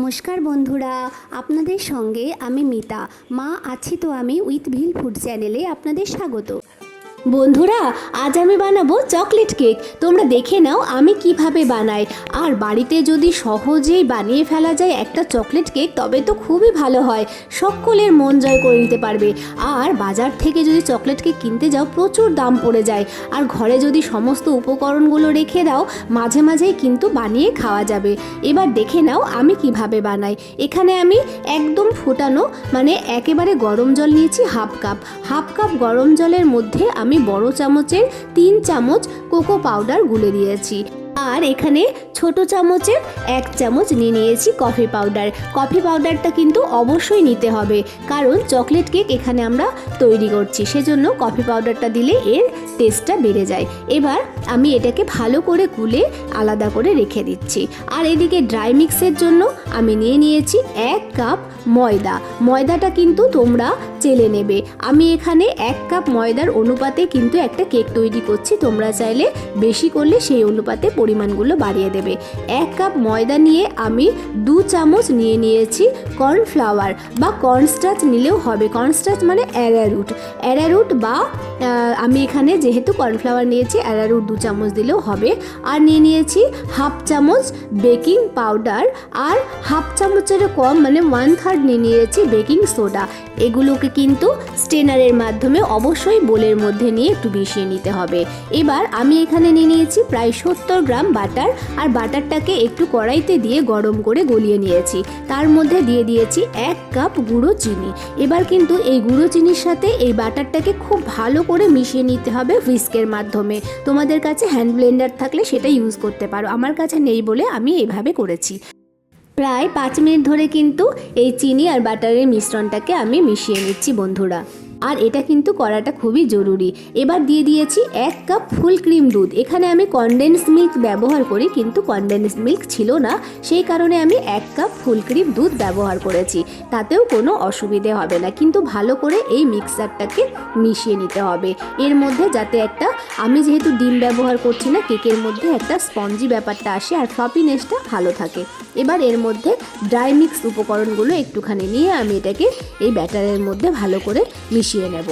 নমস্কার বন্ধুরা, আপনাদের সঙ্গে আমি মিতা। মা আছি তো আমি উইথ ভিল ফুড চ্যানেলে আপনাদের স্বাগত। বন্ধুরা, আজ আমি বানাবো চকলেট কেক। তোমরা দেখে নাও আমি কিভাবে বানাই। আর বাড়িতে যদি সহজেই বানিয়ে ফেলা যায় একটা চকলেট কেক, তবে তো খুবই ভালো হয়, সকলের মন জয় করে নিতে পারবে। আর বাজার থেকে যদি চকলেট কেক কিনতে যাও প্রচুর দাম পড়ে যায়। আর ঘরে যদি সমস্ত উপকরণগুলো রেখে দাও, মাঝে মাঝেই কিন্তু বানিয়ে খাওয়া যাবে। এবার দেখে নাও আমি কিভাবে বানাই। এখানে আমি একদম ফোটানো মানে একেবারে গরম জল নিয়েছি হাফ কাপ গরম জলের মধ্যে আমি বড় চামচের 3 চামচ কোকো পাউডার গুলে দিয়েছি। আর এখানে ছোট চামচের 1 চামচ নিয়ে নিয়েছি কফি পাউডারটা কিন্তু অবশ্যই নিতে হবে, কারণ চকলেট কেক এখানে আমরা তৈরি করছি, সেজন্য কফি পাউডারটা দিলে এর টেস্টটা বেড়ে যায়। এবার আমি এটাকে ভালো করে গুলে আলাদা করে রেখে দিচ্ছি। আর এদিকে ড্রাই মিক্সের জন্য আমি নিয়ে নিয়েছি 1 কাপ ময়দাটা কিন্তু তোমরা চেলে নেবে। আমি এখানে 1 কাপ ময়দার অনুপাতে কিন্তু একটা কেক তৈরি করছি, তোমরা চাইলে বেশি করলে সেই অনুপাতে পরিমাণগুলো বাড়িয়ে দেবে। 1 কাপ ময়দা নিয়ে আমি 2 চামচ নিয়ে নিয়েছি কর্নফ্লাওয়ার বা কর্নস্টার্চ নিলেও হবে। কর্নস্টার্চ মানে অ্যারারুট বা আমি এখানে যেহেতু কর্নফ্লাওয়ার নিয়েছি অ্যারারুট 2 চামচ দিলেও হবে। আর নিয়ে নিয়েছি হাফ চামচ বেকিং পাউডার আর হাফ চামচেরও কম মানে 1/3 নিয়ে নিয়েছি বেকিং সোডা। এগুলোকে কিন্তু স্টেনারের মাধ্যমে অবশ্যই বোলের মধ্যে নিয়ে একটু মিশিয়ে নিতে হবে। এবার আমি এখানে নিয়ে নিয়েছি প্রায় 70 গ্রাম বাটার। আর বাটারটাকে একটু কড়াইতে দিয়ে গরম করে গলিয়ে নিয়েছি। তার মধ্যে দিয়ে দিয়েছি 1 কাপ গুঁড়ো চিনি। এবার কিন্তু এই গুঁড়ো চিনির সাথে এই বাটারটাকে খুব ভালো করে মিশিয়ে নিতে হবে হুইস্কের মাধ্যমে। তোমাদের কাছে হ্যান্ড ব্লেন্ডার থাকলে সেটা ইউজ করতে পারো, আমার কাছে নেই বলে আমি এইভাবে করেছি। প্রায় 5 মিনিট ধরে কিন্তু এই চিনি আর বাটারের মিশ্রণটাকে আমি মিশিয়ে নিচ্ছি বন্ধুরা। আর এটা কিন্তু করাটা খুবই জরুরি। এবার দিয়ে দিয়েছি 1 কাপ ফুল ক্রিম দুধ। এখানে আমি কনডেন্স মিল্ক ব্যবহার করি, কিন্তু কনডেন্স মিল্ক ছিল না, সেই কারণে আমি 1 কাপ ফুল ক্রিম দুধ ব্যবহার করেছি। তাতেও কোনো অসুবিধে হবে না, কিন্তু ভালো করে এই মিক্সারটাকে মিশিয়ে নিতে হবে। এর মধ্যে যাতে আমি যেহেতু ডিম ব্যবহার করছি না, কেকের মধ্যে একটা স্পঞ্জি ব্যাপারটা আসে আর ফ্লপিনেসটা ভালো থাকে। এবার এর মধ্যে ড্রাই মিক্স উপকরণগুলো একটুখানি নিয়ে আমি এটাকে এই ব্যাটারের মধ্যে ভালো করে মিশিয়ে নেব।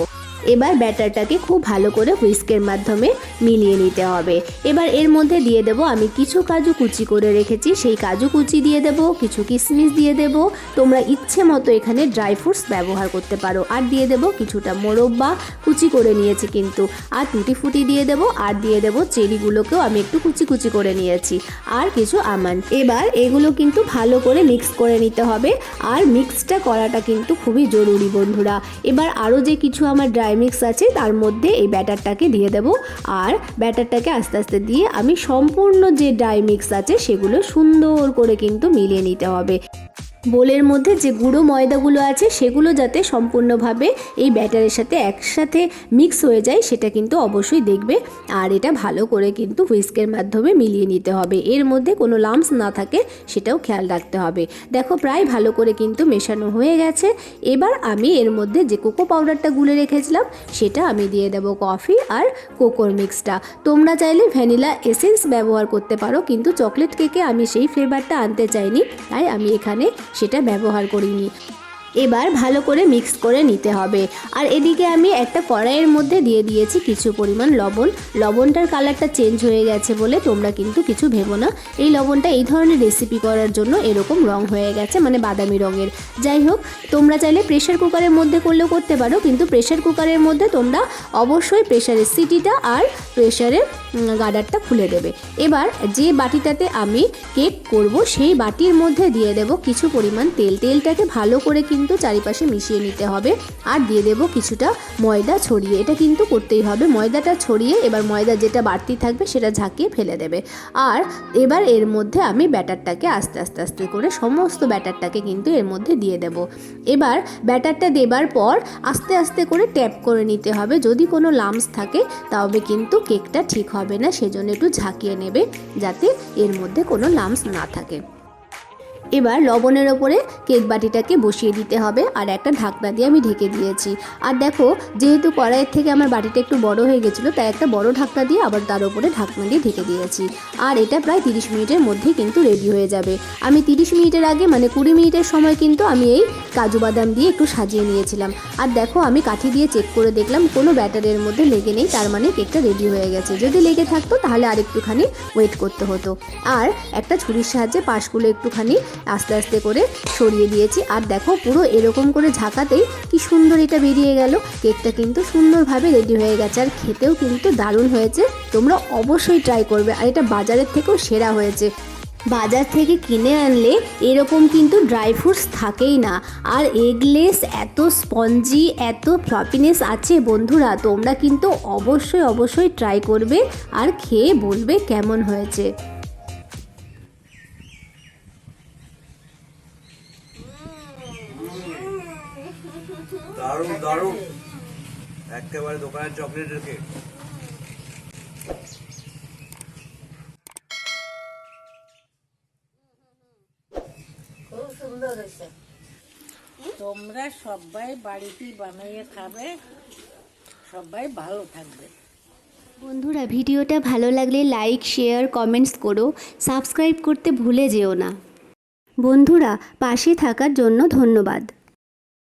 এবার ব্যাটারটাকে খুব ভালো করে হুইস্কের মাধ্যমে মিলিয়ে নিতে হবে। এবার এর মধ্যে দিয়ে দেব আমি কিছু কাজু কুচি করে রেখেছি, সেই কাজু কুচি দিয়ে দেব, কিছু কিশমিশ দিয়ে দেব। তোমরা ইচ্ছে মতো এখানে ড্রাই ফ্রুটস ব্যবহার করতে পারো। আর দিয়ে দেব কিছুটা মোরব্বা কুচি করে নিয়েছি কিন্তু, আর টুটি ফুটি দিয়ে দেব। আর দিয়ে দেব চেরিগুলোকেও আমি একটু কুচি কুচি করে নিয়েছি, আর কিছু আমন্ড। এবার এগুলো কিন্তু ভালো করে মিক্স করে নিতে হবে। আর মিক্সটা করাটা কিন্তু খুবই জরুরি বন্ধুরা। এবার আরও যে কিছু আমার ড্রাই মিক্স আছে তার মধ্যে এই ব্যাটারটাকে দিয়ে দেব। আর ব্যাটারটাকে আস্তে আস্তে দিয়ে আমি সম্পূর্ণ যে ড্রাই মিক্স আছে সেগুলো সুন্দর করে কিন্তু মিলিয়ে নিতে হবে। বোলের মধ্যে যে গুঁড়ো ময়দাগুলো আছে সেগুলো যাতে সম্পূর্ণভাবে এই ব্যাটারের সাথে একসাথে মিক্স হয়ে যায় সেটা কিন্তু অবশ্যই দেখবে। আর এটা ভালো করে কিন্তু হুইস্কের মাধ্যমে মিলিয়ে নিতে হবে, এর মধ্যে কোনো লাম্পস না থাকে সেটাও খেয়াল রাখতে হবে। দেখো প্রায় ভালো করে কিন্তু মেশানো হয়ে গেছে। এবার আমি এর মধ্যে যে কোকো পাউডারটা গুলে রেখেছিলাম সেটা আমি দিয়ে দেব কফি আর কোকোর মিক্সটা। তোমরা চাইলে ভ্যানিলা এসেন্স ব্যবহার করতে পারো, কিন্তু চকলেট কেকে আমি সেই ফ্লেভারটা আনতে চাইনি, তাই আমি এখানে সেটা ব্যবহার করিনি। এবার ভালো করে মিক্স করে নিতে হবে। আর এদিকে আমি একটা কড়াইয়ের মধ্যে দিয়ে দিয়েছি কিছু পরিমাণ লবণটার কালারটা চেঞ্জ হয়ে গেছে বলে তোমরা কিন্তু কিছু ভেবো না। এই লবণটা এই ধরনের রেসিপি করার জন্য এরকম রং হয়ে গেছে, মানে বাদামি রঙের। যাই হোক, তোমরা চাইলে প্রেশার কুকারের মধ্যে করলেও করতে পারো, কিন্তু প্রেশার কুকারের মধ্যে তোমরা অবশ্যই প্রেশারের সিটিটা আর প্রেশারের গার্ডারটা খুলে দেবে। এবার যে বাটিটাতে আমি কেক করব সেই বাটির মধ্যে দিয়ে দেব কিছু পরিমাণ তেলটাকে ভালো করে কিন্তু চারিপাশে মিশিয়ে নিতে হবে। আর দিয়ে দেব কিছুটা ময়দা ছড়িয়ে, এটা কিন্তু করতেই হবে। ময়দাটা ছড়িয়ে এবার ময়দা যেটা বাড়তি থাকবে সেটা ঝাঁকিয়ে ফেলে দেবে। আর এবার এর মধ্যে আমি ব্যাটারটাকে আস্তে আস্তে করে সমস্ত ব্যাটারটাকে কিন্তু এর মধ্যে দিয়ে দেব। এবার ব্যাটারটা দেবার পর আস্তে আস্তে করে ট্যাপ করে নিতে হবে। যদি কোনো লাম্পস থাকে তবে কিন্তু কেকটা ঠিক হবে না, সেজন্য একটু ঝাঁকিয়ে নেবে যাতে এর মধ্যে কোনো লাম্পস না থাকে। এবার লবণের ওপরে কেক বাটিটাকে বসিয়ে দিতে হবে আর একটা ঢাকনা দিয়ে আমি ঢেকে দিয়েছি। আর দেখো, যেহেতু কড়াইয়ের থেকে আমার বাটিটা একটু বড় হয়ে গেছিলো, তাই একটা বড় ঢাকনা দিয়ে আবার তার উপরে ঢাকনা দিয়ে ঢেকে দিয়েছি। আর এটা প্রায় 30 মিনিটের মধ্যেই কিন্তু রেডি হয়ে যাবে। আমি 30 মিনিটের আগে মানে 20 মিনিটের সময় কিন্তু আমি এই কাজু বাদাম দিয়ে একটু সাজিয়ে নিয়েছিলাম। আর দেখো, আমি কাঠি দিয়ে চেক করে দেখলাম কোনো ব্যাটারের মধ্যে লেগে নেই, তার মানে কেকটা রেডি হয়ে গেছে। যদি লেগে থাকতো তাহলে আর একটুখানি ওয়েট করতে হতো। আর একটা ছুরির সাহায্যে পাশগুলো একটুখানি আস্তে আস্তে করে সরিয়ে দিয়েছি। আর দেখো, পুরো এরকম করে ঝাঁকাতেই কি সুন্দর এটা বেরিয়ে গেল। কেকটা কিন্তু সুন্দরভাবে রেডি হয়ে গেছে আর খেতেও কিন্তু দারুণ হয়েছে। তোমরা অবশ্যই ট্রাই করবে। আর এটা বাজারের থেকেও সেরা হয়েছে। বাজার থেকে কিনে আনলে এরকম কিন্তু ড্রাই ফ্রুটস থাকেই না। আর এগলেস এত স্পঞ্জি, এত ফ্লপিনেস আছে বন্ধুরা, তোমরা কিন্তু অবশ্যই অবশ্যই ট্রাই করবে আর খেয়ে বলবে কেমন হয়েছে। দারুণ দারুণ, একেবারে দোকানের চকলেটের কেক। খুব সুন্দর হয়েছে। তোমরা সবাই বাড়িতেই বানিয়ে খাবে, সবাই ভালো থাকবে। বন্ধুরা, ভিডিওটা ভালো লাগলে লাইক, শেয়ার, কমেন্টস করো। সাবস্ক্রাইব করতে ভুলে যেও না। বন্ধুরা, পাশে থাকার জন্য ধন্যবাদ।